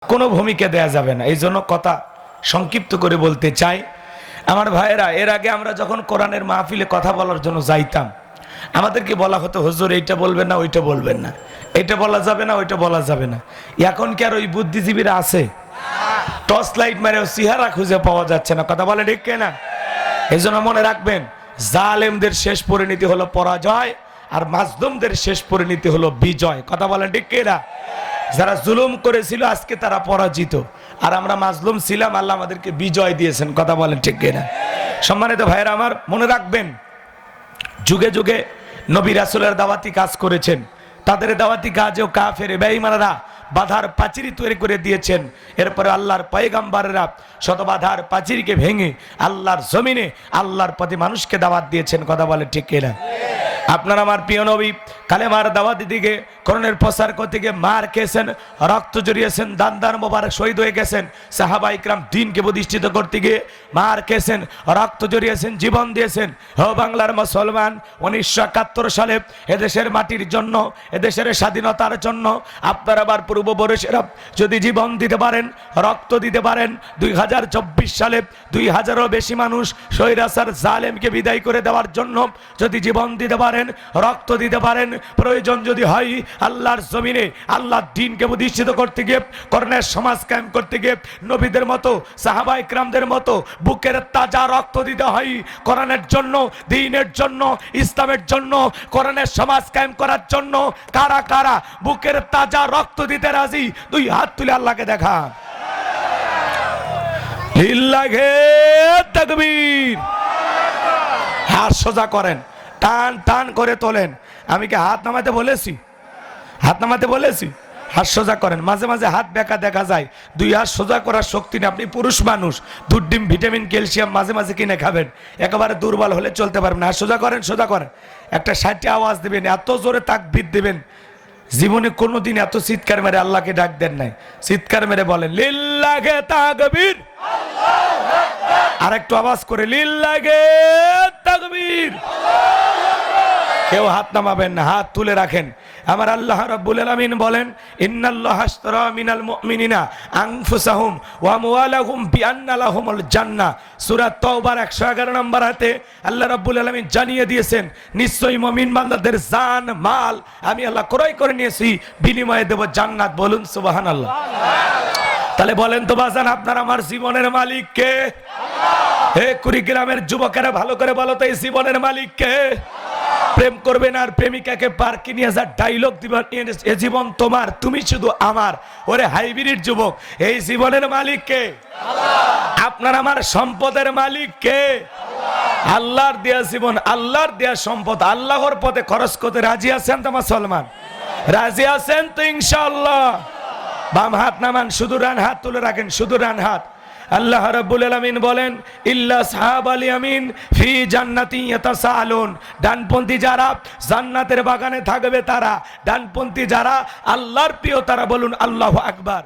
কোনো ভূমিকা দেয়া যাবে না। এই জন্য কথা সংক্ষিপ্ত করে বলতে চাই, আমার ভাইয়েরা, এর আগে আমরা যখন কোরআনের মাহফিলে কথা বলার জন্য যাইতাম, আমাদেরকে বলা হতো হুজুর এইটা বলবেন না, ওইটা বলবেন না, এটা বলা যাবে না, ওইটা বলা যাবে না। এখন কি আর ওই বুদ্ধিজীবীরা আছে? টর্চ লাইট মেরেও চেহারা খুঁজে পাওয়া যাচ্ছে না। কথা বলে ঠিক না? এই জন্য মনে রাখবেন, জালেমদের শেষ পরিণতি হলো পরাজয়, আর মাজলুমদের শেষ পরিণতি হলো বিজয়। কথা বলেন ঠিক না? যারা জুলুম করেছিল আজকে তারা পরাজিত, আর আমরা মাজলুম ছিলাম, আল্লাহ আমাদেরকে বিজয় দিয়েছেন। কথা বলেন ঠিক না? সম্মানিত ভাইয়েরা আমার, মনে রাখবেন, যুগে যুগে নবী রাসূলের দাওয়াতি কাজ করেছেন, তাদের দাওয়াতি কাজেও কাফের বেঈমানরা বাধার পাঁচিরি তৈরি করে দিয়েছেন। এরপরে আল্লাহর পয়গম্বররা শত বাধার পাঁচিরিকে ভেঙে আল্লাহর জমিনে আল্লাহর পথে মানুষকে দাওয়াত দিয়েছেন। কথা বলে ঠিক কিনা? আপনার আমার প্রিয় নবী কালেমার দাওয়াতি দিকে কোরআনের প্রচার করতে গিয়ে মার খেয়েছেন, রক্ত জড়িয়েছেন, দান মোবারক শহীদ হয়ে গেছেন। সাহাবা ইকরাম দ্বীনকে প্রতিষ্ঠিত করতে গিয়ে মার খেয়েছেন, রক্ত জড়িয়েছেন, জীবন দিয়েছেন। ও বাংলার মুসলমান, 1971 সালে এদেশের মাটির জন্য, এদেশের স্বাধীনতার জন্য আপনার আবার পূর্বপুরুষেরা যদি জীবন দিতে পারেন, রক্ত দিতে পারেন, 2024 সালে 2000-এরও বেশি মানুষ স্বৈরাচার জালেমকে বিদায় করে দেওয়ার জন্য যদি জীবন দিতে পারেন, রক্ত দিতে পারেন, প্রয়োজন যদি হয় আল্লাহর জমিনে আল্লাহর দ্বীনকে প্রতিষ্ঠিত করতে গিয়ে, কোরআনের সমাজ কায়েম করতে গিয়ে নবীদের মতো, সাহাবা ইকরামদের মতো বুকের তাজা রক্ত দিতে হয় কোরআনের জন্য, দ্বীনের জন্য, ইসলামের জন্য, কোরআনের সমাজ কায়েম করার জন্য। কারা কারা বুকের তাজা রক্ত দিতে রাজি? দুই হাত তুলে আল্লাহকে দেখান। লিল্লাহে তাকবীর। হাত সোজা করেন, টান টান করে তোলেন। আমি কি হাত নামাতে বলেছি? হাত নামাতে বলেছি? হাত সোজা করেন। মাঝে মাঝে হাত বেঁকা দেখা যায়, দুই হাত সোজা করার শক্তি নেই। আপনি পুরুষ মানুষ, দুধ, ডিম, ভিটামিন, ক্যালসিয়াম মাঝে মাঝে কিনে খাবেন, একেবারে দুর্বল হলে চলতে পারবেন না। হাত সোজা করেন, সোজা করেন। একটা 60 আওয়াজ দেবেন, এত জোরে তাকবীর দেবেন, জীবনে কোনোদিন এত চিৎকার মেরে আল্লাহকে ডাক দেন নাই। চিৎকার মেরে বলেন লিল্লাহে তাকবীর। আর একটু আওয়াজ করে লিল্লাহে তাকবীর। কেউ হাত নামাবেন না, হাত তুলে রাখেন। আমার আল্লাহ রাব্বুল আলামিন বলেন, ইন্নাল্লাহা আশতারা মিনাল মুমিনিনা আনফুসাহুম ওয়া আমওয়ালাহুম বিআন্না লাহুমুল জান্নাহ। সূরা তাওবার 111 নম্বর আয়াতে আল্লাহ রাব্বুল আলামিন জানিয়ে দিয়েছেন, নিশ্চয়ই মুমিন বান্দাদের জান মাল আমি আল্লাহ ক্রয় করে নিয়েছি, বিনিময়ে দেব জান্নাত। বলুন সুবহানাল্লাহ। তাহলে বলেন তো বাজান, আপনার আমার জীবনের মালিক কে? আল্লাহ। হে কুড়িগ্রামের যুবকেরা ভালো করে বলো তো, এই জীবনের মালিক কে? প্রেম করবেন আর প্রেমিকাকে পার্কে নিয়ে যা ডায়লগ দিবেন, এ জীবন তোমার, তুমি শুধু আমার। ওরে হাইব্রিড যুবক, এই জীবনের মালিক কে? আল্লাহ। আপনার আমার সম্পদের মালিক কে? আল্লাহ। আল্লাহর দেয়া জীবন, আল্লাহর দেয়া সম্পদ আল্লাহর পথে খরচ করতে রাজি আছেন তো মুসলমান? রাজি আছেন তো ইনশাআল্লাহ? বাম হাত নামান, শুধু ডান হাত তুলে রাখেন, শুধু ডান হাত। আল্লাহ রাব্বুল আলামিন বলেন, ইল্লা সাহাবাল ইয়ামিন ফি জান্নাতি ইয়াতাসাআলুন। ডানপন্থী যারা জান্নাতের বাগানে থাকবে তারা, ডানপন্থী যারা আল্লাহর প্রিয় তারা। বলুন আল্লাহু আকবার।